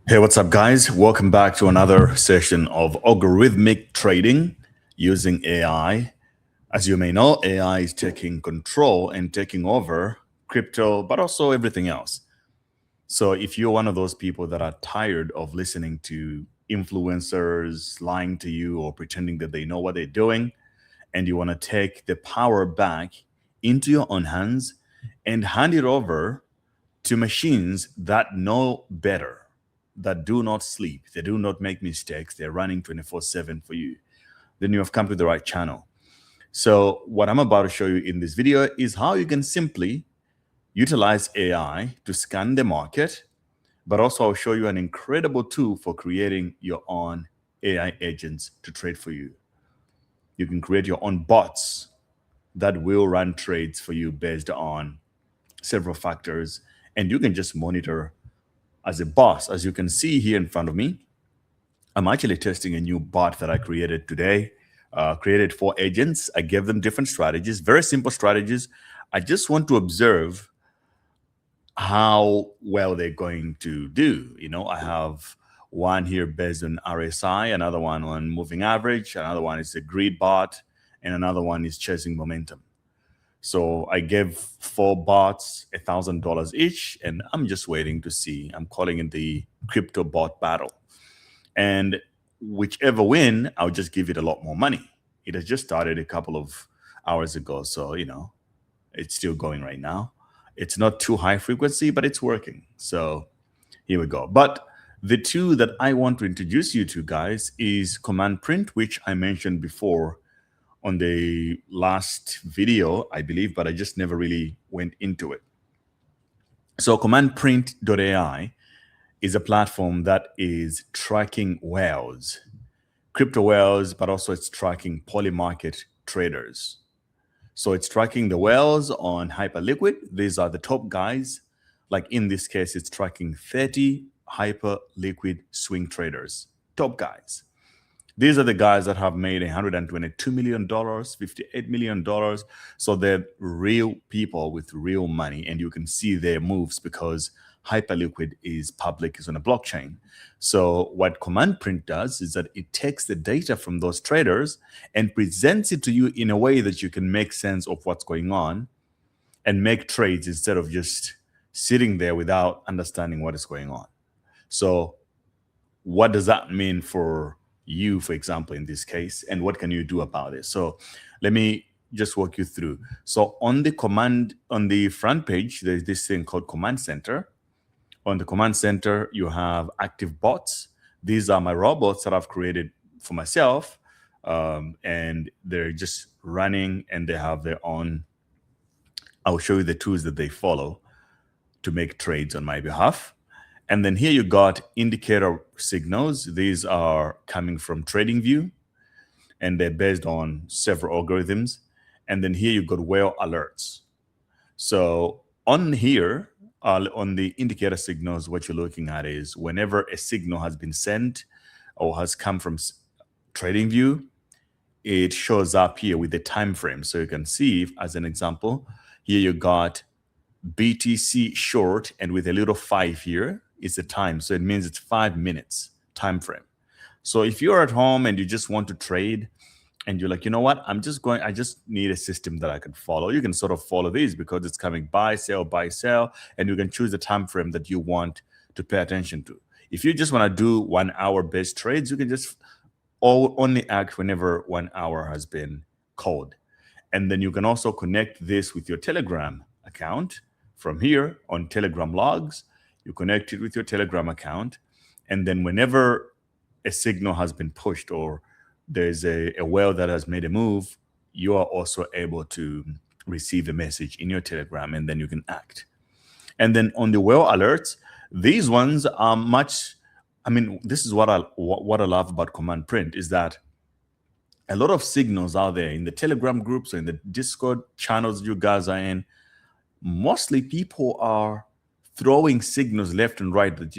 Hey, what's up, guys? Welcome back to another session of algorithmic trading using AI. As you may know, AI is taking control and taking over crypto, but also everything else. So, if you're one of those people that are tired of listening to influencers lying to you or pretending that they know what they're doing, and you want to take the power back into your own hands and hand it over to machines that know better, that do not sleep, they do not make mistakes, they're running 24/7 for you, then you have come to the right channel. So, what I'm about to show you in this video is how you can simply utilize AI to scan the market, but also I'll show you an incredible tool for creating your own AI agents to trade for you. You can create your own bots that will run trades for you based on several factors, and you can just monitor as a boss. As you can see here in front of me, I'm actually testing a new bot that I created today. Created 4 agents. I gave them different strategies, very simple strategies. I just want to observe how well they're going to do. I have one here based on RSI, another one on moving average, another one is a grid bot, and another one is chasing momentum. So I gave 4 bots $1,000 each, and I'm just waiting to see. I'm calling it the crypto bot battle. And whichever win, I'll just give it a lot more money. It has just started a couple of hours ago. So, it's still going right now. It's not too high frequency, but it's working. So here we go. But the two that I want to introduce you to, guys, is Command Print, which I mentioned before on the last video, I believe, but I just never really went into it. So commandprint.ai is a platform that is tracking whales, crypto whales, but also it's tracking polymarket traders. So it's tracking the whales on Hyperliquid. These are the top guys. Like in this case, it's tracking 30 Hyperliquid swing traders, top guys. These are the guys that have made $122 million, $58 million. So they're real people with real money, and you can see their moves because Hyperliquid is public, is on a blockchain. So what Command Print does is that it takes the data from those traders and presents it to you in a way that you can make sense of what's going on and make trades instead of just sitting there without understanding what is going on. So what does that mean for you, for example, in this case, and what can you do about it? So let me just walk you through. So on the front page, there's this thing called Command Center. On the Command Center, you have active bots. These are my robots that I've created for myself, and they're just running, and they have their own. I'll show you the tools that they follow to make trades on my behalf. And then here you got indicator signals. These are coming from TradingView, and they're based on several algorithms. And then here you got whale alerts. So on here, on the indicator signals, what you're looking at is whenever a signal has been sent or has come from TradingView, it shows up here with the time frame. So you can see, as an example, here you got BTC short, and with a little 5 here is the time. So it means it's 5 minutes time frame. So if you're at home and you just want to trade and you're like, you know what, I just need a system that I can follow. You can sort of follow these because it's coming buy, sell, and you can choose the time frame that you want to pay attention to. If you just want to do 1 hour based trades, you can just only act whenever 1 hour has been called. And then you can also connect this with your Telegram account. From here on Telegram logs, you connect it with your Telegram account. And then whenever a signal has been pushed or there's a whale that has made a move, you are also able to receive a message in your Telegram, and then you can act. And then on the whale alerts, these ones are this is what I love about Command Print is that a lot of signals out there in the Telegram groups or in the Discord channels you guys are in. Mostly people are throwing signals left and right that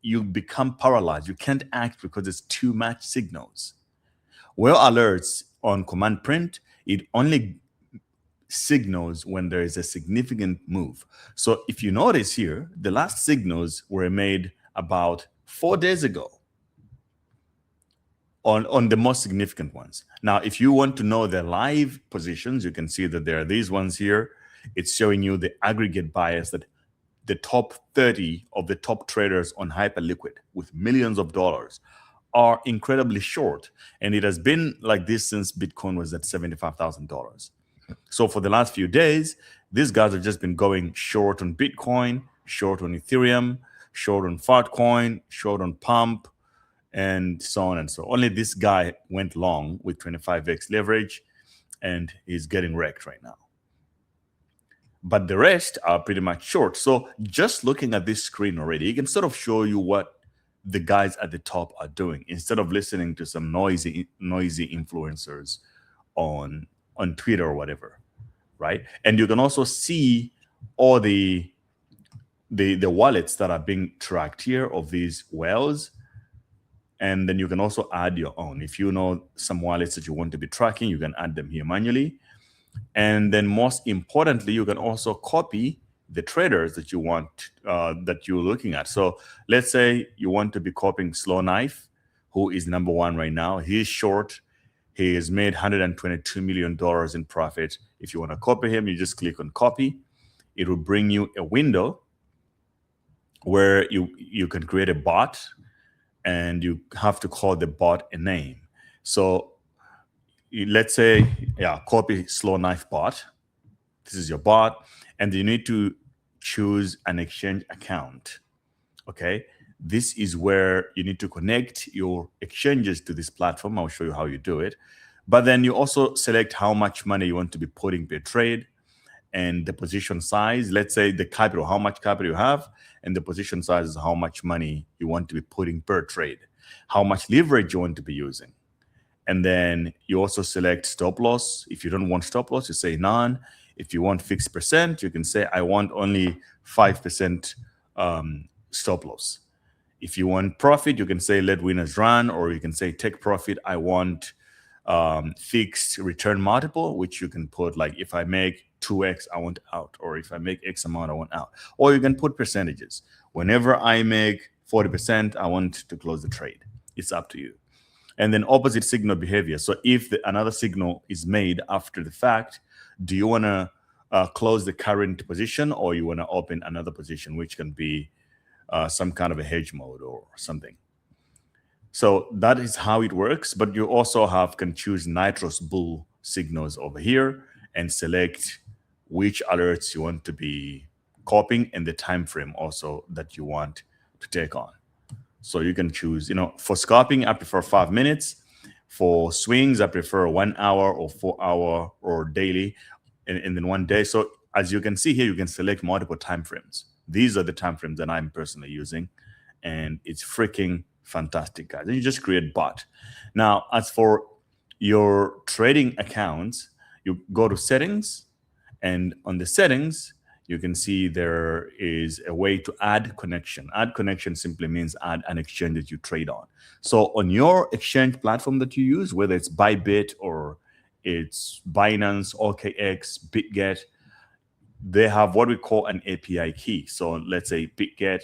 you become paralyzed. You can't act because it's too much signals. Whale alerts on Command Print, it only signals when there is a significant move. So if you notice here, the last signals were made about 4 days ago on the most significant ones. Now, if you want to know the live positions, you can see that there are these ones here. It's showing you the aggregate bias that the top 30 of the top traders on Hyperliquid with millions of dollars are incredibly short. And it has been like this since Bitcoin was at $75,000. So for the last few days, these guys have just been going short on Bitcoin, short on Ethereum, short on Fartcoin, short on Pump, and so on and so on. Only this guy went long with 25x leverage, and he's getting wrecked right now. But the rest are pretty much short. So just looking at this screen already, it can sort of show you what the guys at the top are doing instead of listening to some noisy influencers on Twitter or whatever, right? And you can also see all the wallets that are being tracked here of these whales. And then you can also add your own. If you know some wallets that you want to be tracking, you can add them here manually. And then most importantly, you can also copy the traders that you want, that you're looking at. So let's say you want to be copying Slow Knife, who is number one right now. He's short. He has made $122 million in profit. If you want to copy him, you just click on copy. It will bring you a window where you can create a bot, and you have to call the bot a name. So let's say, copy Slow Knife bot. This is your bot, and you need to choose an exchange account. Okay, this is where you need to connect your exchanges to this platform. I'll show you how you do it. But then you also select how much money you want to be putting per trade, and the position size. Let's say the capital, how much capital you have, and the position size is how much money you want to be putting per trade, how much leverage you want to be using. And then you also select stop loss. If you don't want stop loss, you say none. If you want fixed percent, you can say I want only 5% stop loss. If you want profit, you can say let winners run, or you can say take profit. I want fixed return multiple, which you can put like if I make 2x, I want out, or if I make X amount, I want out. Or you can put percentages. Whenever I make 40%, I want to close the trade. It's up to you. And then opposite signal behavior. So if another signal is made after the fact, do you want to close the current position, or you want to open another position, which can be some kind of a hedge mode or something. So that is how it works. But you also can choose nitrous bull signals over here and select which alerts you want to be copying and the time frame also that you want to take on. So you can choose, for scalping, I prefer 5 minutes. For swings, I prefer 1 hour or 4 hour or daily, and then 1 day. So as you can see here, you can select multiple time frames. These are the time frames that I'm personally using, and it's freaking fantastic, guys. And you just create bot. Now, as for your trading accounts, you go to settings, and on the settings, you can see there is a way to add connection. Add connection simply means add an exchange that you trade on. So on your exchange platform that you use, whether it's Bybit or it's Binance, OKX, BitGet, they have what we call an API key. So let's say BitGet,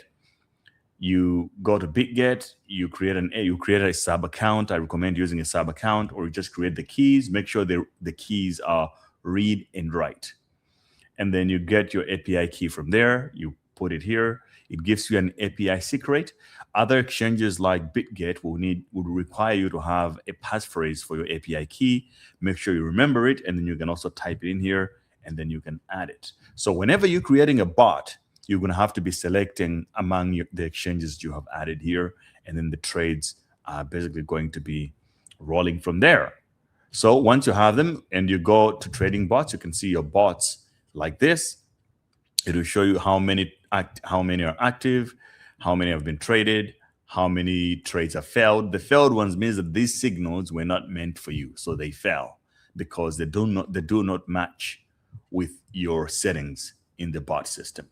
you go to BitGet, you create a sub account. I recommend using a sub account, or you just create the keys. Make sure the keys are read and write. And then you get your API key from there. You put it here. It gives you an API secret. Other exchanges like BitGet would require you to have a passphrase for your API key. Make sure you remember it, and then you can also type it in here, and then you can add it. So whenever you're creating a bot, you're going to have to be selecting among the exchanges you have added here, and then the trades are basically going to be rolling from there. So once you have them and you go to trading bots, you can see your bots like this. It will show you how many are active, how many have been traded, how many trades have failed. The failed ones means that these signals were not meant for you, so they fell because they do not match with your settings in the bot system.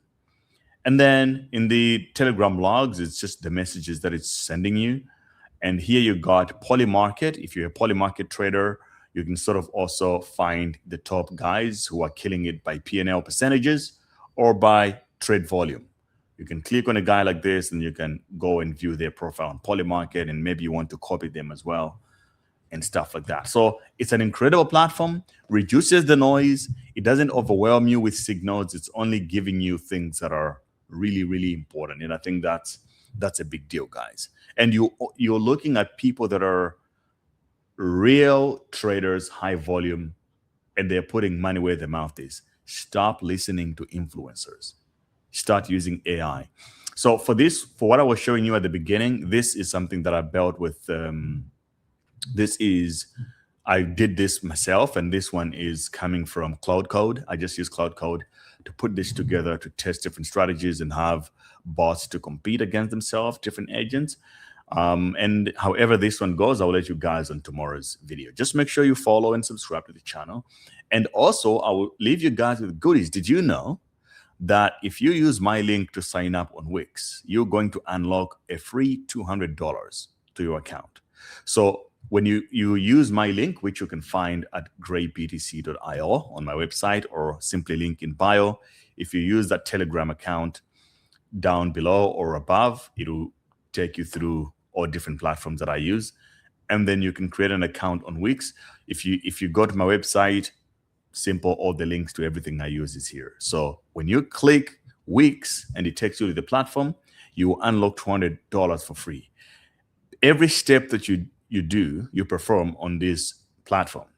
And then in the Telegram logs, it's just the messages that it's sending you. And here you got Polymarket. If you're a Polymarket trader, you can sort of also find the top guys who are killing it by P&L percentages or by trade volume. You can click on a guy like this and you can go and view their profile on Polymarket, and maybe you want to copy them as well and stuff like that. So it's an incredible platform, reduces the noise. It doesn't overwhelm you with signals. It's only giving you things that are really, really important. And I think that's a big deal, guys. And you're looking at people that are real traders, high volume, and they're putting money where their mouth is. Stop listening to influencers. Start using AI. So for what I was showing you at the beginning, this is something that I built with. I did this myself, and this one is coming from Cloud Code. I just use Cloud Code to put this together to test different strategies and have bots to compete against themselves, different agents. And however this one goes, I'll let you guys on tomorrow's video. Just make sure you follow and subscribe to the channel. And also, I will leave you guys with goodies. Did you know that if you use my link to sign up on Wix, you're going to unlock a free $200 to your account? So when you use my link, which you can find at grayptc.io on my website, or simply link in bio, if you use that Telegram account down below or above, it'll take you through all different platforms that I use. And then you can create an account on Wix. If you go to my website, simple, all the links to everything I use is here. So when you click Wix and it takes you to the platform, you unlock $200 for free. Every step that you perform on this platform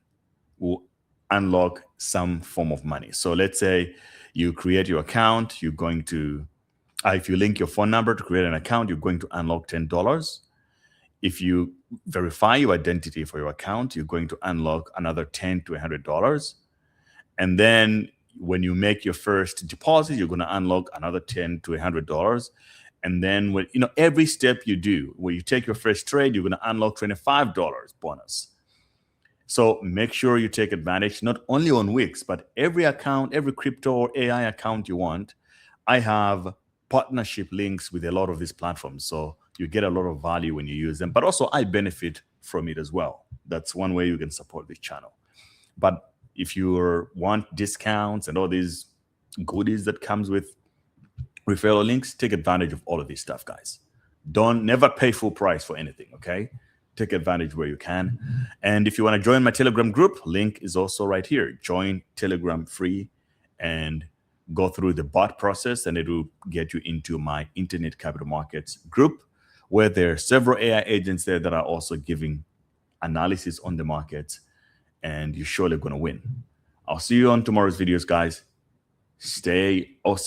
will unlock some form of money. So let's say you create your account, you're going to, if you link your phone number to create an account, you're going to unlock $10. If you verify your identity for your account, you're going to unlock another $10 to $100. And then when you make your first deposit, you're going to unlock another $10 to $100. And then when every step you do, when you take your first trade, you're going to unlock $25 bonus. So make sure you take advantage, not only on Wix, but every account, every crypto or AI account you want. I have partnership links with a lot of these platforms, so you get a lot of value when you use them. But also I benefit from it as well. That's one way you can support this channel. But if you want discounts and all these goodies that comes with referral links, take advantage of all of this stuff, guys. Never pay full price for anything, okay? Take advantage where you can. And if you want to join my Telegram group, link is also right here. Join Telegram free and go through the bot process, and it will get you into my Internet Capital Markets group, where there are several AI agents there that are also giving analysis on the markets, and you're surely going to win. I'll see you on tomorrow's videos, guys. Stay awesome.